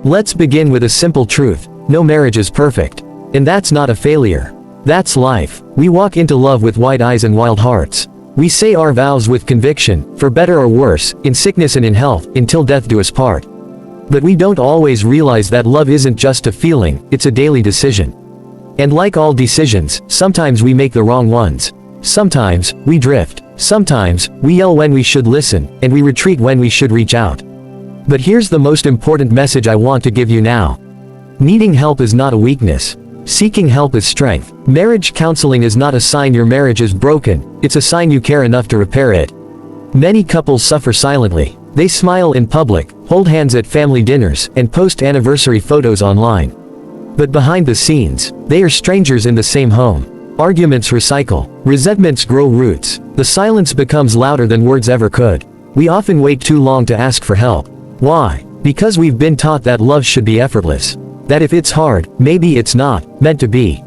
Let's begin with a simple truth. No marriage is perfect. And that's not a failure. That's life. We walk into love with wide eyes and wild hearts. We say our vows with conviction, for better or worse, in sickness and in health, until death do us part. But we don't always realize that love isn't just a feeling, it's a daily decision. And like all decisions, sometimes we make the wrong ones. Sometimes, we drift. Sometimes, we yell when we should listen, and we retreat when we should reach out. But here's the most important message I want to give you now. Needing help is not a weakness. Seeking help is strength. Marriage counseling is not a sign your marriage is broken, it's a sign you care enough to repair it. Many couples suffer silently. They smile in public, hold hands at family dinners, and post anniversary photos online. But behind the scenes, they are strangers in the same home. Arguments recycle. Resentments grow roots. The silence becomes louder than words ever could. We often wait too long to ask for help. Why? Because we've been taught that love should be effortless. That if it's hard, maybe it's not meant to be.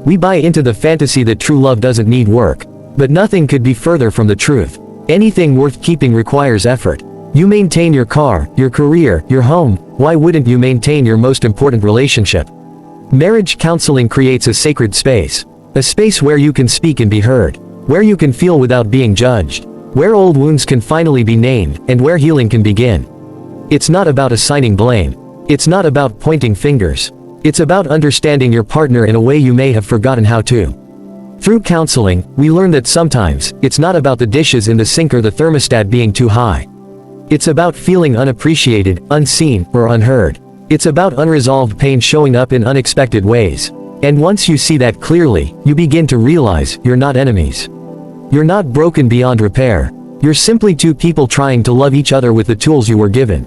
We buy into the fantasy that true love doesn't need work. But nothing could be further from the truth. Anything worth keeping requires effort. You maintain your car, your career, your home. Why wouldn't you maintain your most important relationship? Marriage counseling creates a sacred space. A space where you can speak and be heard. Where you can feel without being judged. Where old wounds can finally be named, and where healing can begin. It's not about assigning blame. It's not about pointing fingers. It's about understanding your partner in a way you may have forgotten how to. Through counseling, we learn that sometimes, it's not about the dishes in the sink or the thermostat being too high. It's about feeling unappreciated, unseen, or unheard. It's about unresolved pain showing up in unexpected ways. And once you see that clearly, you begin to realize, you're not enemies. You're not broken beyond repair. You're simply two people trying to love each other with the tools you were given.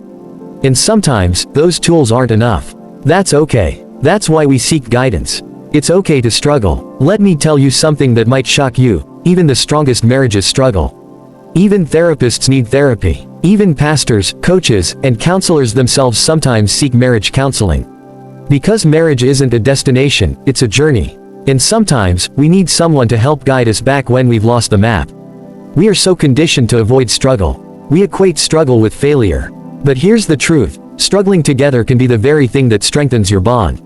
And sometimes, those tools aren't enough. That's okay. That's why we seek guidance. It's okay to struggle. Let me tell you something that might shock you. Even the strongest marriages struggle. Even therapists need therapy. Even pastors, coaches, and counselors themselves sometimes seek marriage counseling. Because marriage isn't a destination, it's a journey. And sometimes, we need someone to help guide us back when we've lost the map. We are so conditioned to avoid struggle. We equate struggle with failure. But here's the truth, struggling together can be the very thing that strengthens your bond.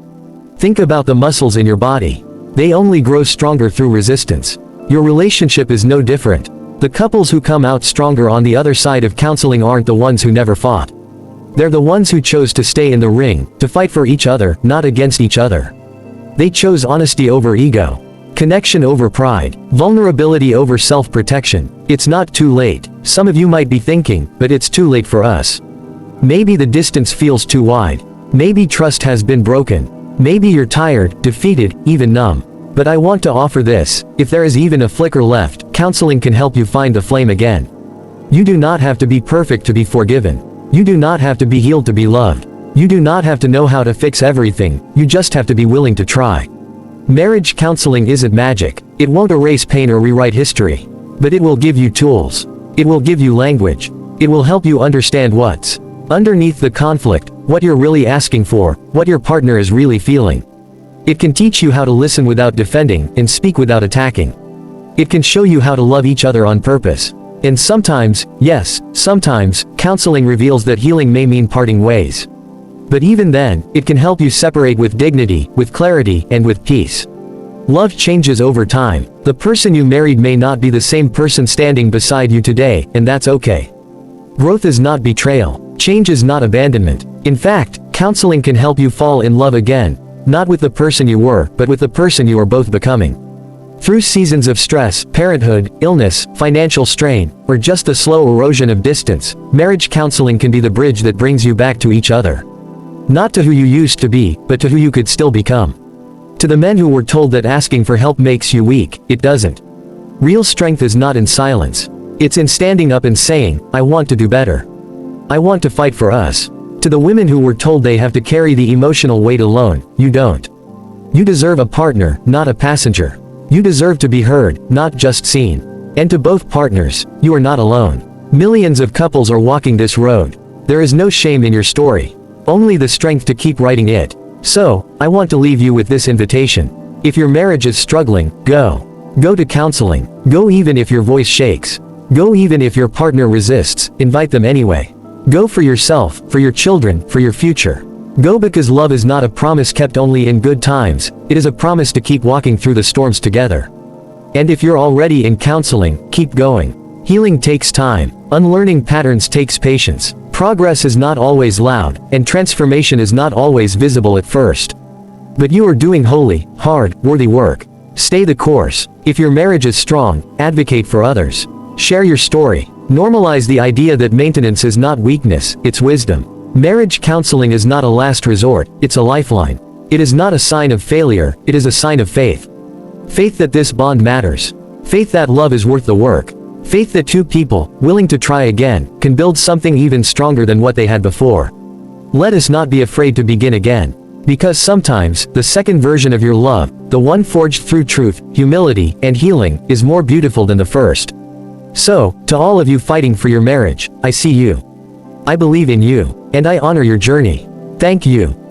Think about the muscles in your body. They only grow stronger through resistance. Your relationship is no different. The couples who come out stronger on the other side of counseling aren't the ones who never fought. They're the ones who chose to stay in the ring, to fight for each other, not against each other. They chose honesty over ego, connection over pride, vulnerability over self-protection. It's not too late. Some of you might be thinking, but it's too late for us. Maybe the distance feels too wide. Maybe trust has been broken. Maybe you're tired, defeated, even numb. But I want to offer this. If there is even a flicker left, counseling can help you find the flame again. You do not have to be perfect to be forgiven. You do not have to be healed to be loved. You do not have to know how to fix everything. You just have to be willing to try. Marriage counseling isn't magic. It won't erase pain or rewrite history. But it will give you tools. It will give you language. It will help you understand what's underneath the conflict, what you're really asking for, what your partner is really feeling. It can teach you how to listen without defending, and speak without attacking. It can show you how to love each other on purpose. And sometimes, yes, sometimes, counseling reveals that healing may mean parting ways. But even then, it can help you separate with dignity, with clarity, and with peace. Love changes over time. The person you married may not be the same person standing beside you today, and that's okay. Growth is not betrayal. Change is not abandonment. In fact, counseling can help you fall in love again, not with the person you were, but with the person you are both becoming. Through seasons of stress, parenthood, illness, financial strain, or just the slow erosion of distance, marriage counseling can be the bridge that brings you back to each other. Not to who you used to be, but to who you could still become. To the men who were told that asking for help makes you weak, it doesn't. Real strength is not in silence. It's in standing up and saying, I want to do better. I want to fight for us. To the women who were told they have to carry the emotional weight alone, you don't. You deserve a partner, not a passenger. You deserve to be heard, not just seen. And to both partners, you are not alone. Millions of couples are walking this road. There is no shame in your story. Only the strength to keep writing it. So, I want to leave you with this invitation. If your marriage is struggling, go. Go to counseling. Go even if your voice shakes. Go even if your partner resists, invite them anyway. Go for yourself, for your children, for your future. Go because love is not a promise kept only in good times, it is a promise to keep walking through the storms together. And if you're already in counseling, keep going. Healing takes time, unlearning patterns takes patience, progress is not always loud, and transformation is not always visible at first. But you are doing holy, hard, worthy work. Stay the course. If your marriage is strong, advocate for others. Share your story. Normalize the idea that maintenance is not weakness, it's wisdom. Marriage counseling is not a last resort, it's a lifeline. It is not a sign of failure, it is a sign of faith. Faith that this bond matters. Faith that love is worth the work. Faith that two people, willing to try again, can build something even stronger than what they had before. Let us not be afraid to begin again. Because sometimes, the second version of your love, the one forged through truth, humility, and healing, is more beautiful than the first. So, to all of you fighting for your marriage, I see you. I believe in you, and I honor your journey. Thank you.